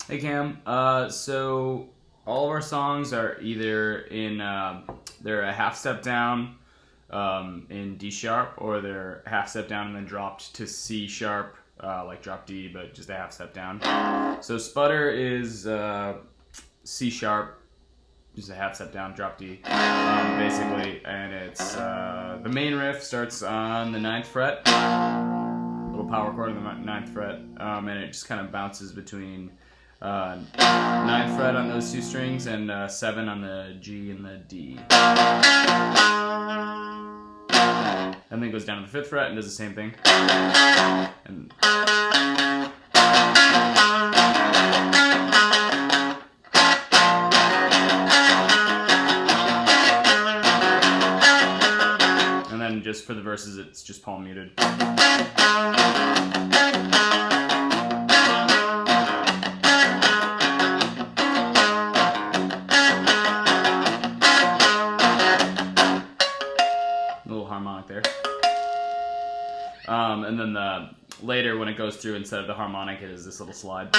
Hey Cam. So all of our songs are either in they're a half step down in D sharp, or they're half step down and then dropped to C sharp, like drop D, but just a half step down. So Sputter is C sharp, just a half step down, drop D, basically, and it's the main riff starts on the 9th fret, little power chord on the 9th fret, and it just kind of bounces between 9th fret on those two strings and 7 on the G and the D. And then goes down to the 5th fret and does the same thing. And then just for the verses, it's just palm muted. Harmonic there. And then later when it goes through, instead of the harmonic, it is this little slide.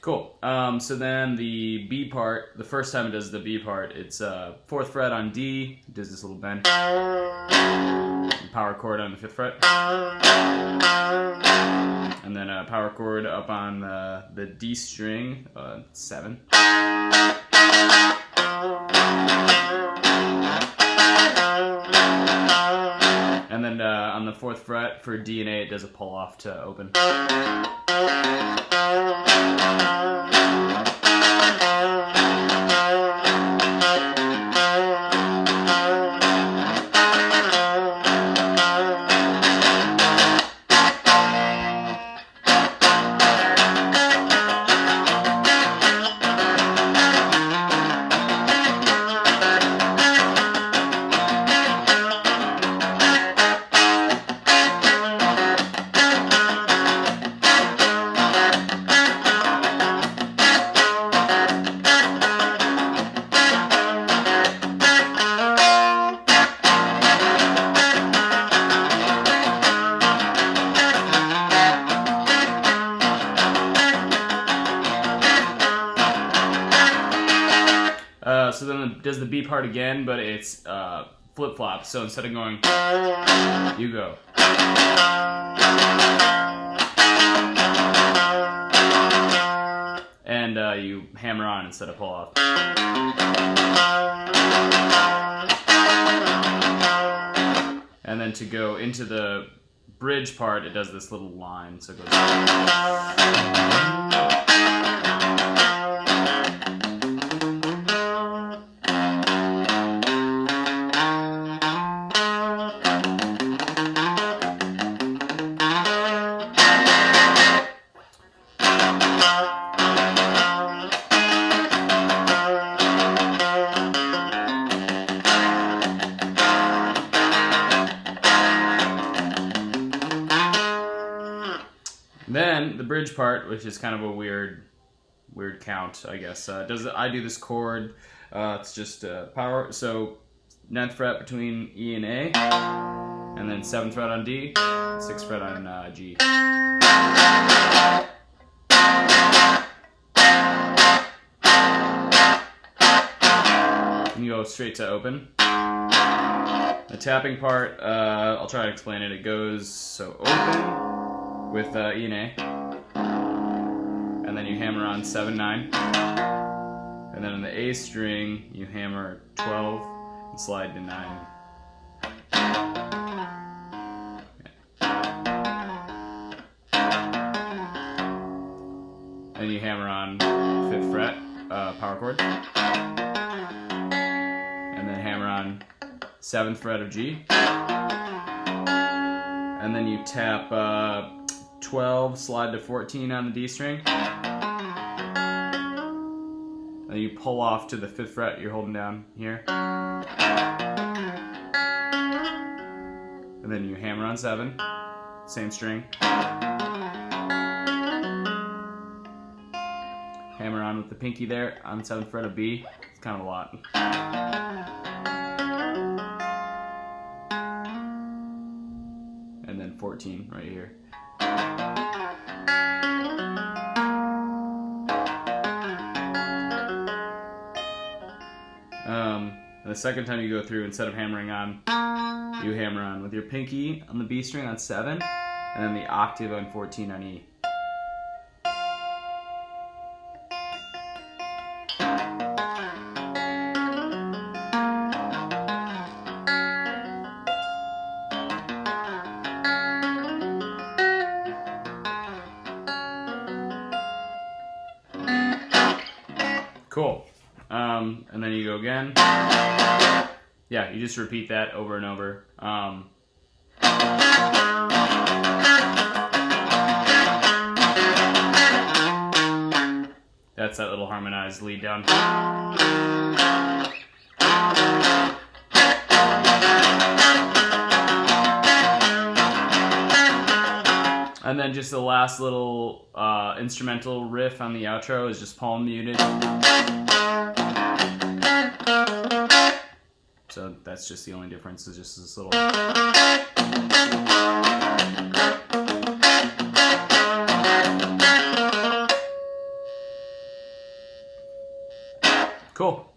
Cool. So then the B part, the first time it does the B part, it's 4th fret on D, it does this little bend. Power chord on the 5th fret. And then a power chord up on the D string, 7. And then on the 4th fret for D and A, it does a pull off to open. So then it does the B part again, but it's flip-flop. So instead of going, you go. And you hammer on instead of pull off. And then to go into the bridge part, it does this little line. So it goes. Then the bridge part, which is kind of a weird count, I guess. I do this chord. It's just power. So 9th fret between E and A, and then 7th fret on D, 6th fret on G. And you go straight to open. The tapping part, I'll try to explain it. It goes so open with E and A, and then you hammer on 7, 9, and then on the A string you hammer 12 and slide to 9. And you hammer on 5th fret, power chord, and then hammer on 7th fret of G, and then you tap 12, slide to 14 on the D string. And you pull off to the 5th fret you're holding down here. And then you hammer on 7, same string. Hammer on with the pinky there on 7th fret of B. It's kind of a lot. And then 14 right here. The second time you go through, instead of hammering on, you hammer on with your pinky on the B string on 7, and then the octave on 14 on E. Cool. And then you go again. Yeah, you just repeat that over and over. That's that little harmonized lead down. And then just the last little instrumental riff on the outro is just palm muted. So that's just the only difference, is just this little... Cool.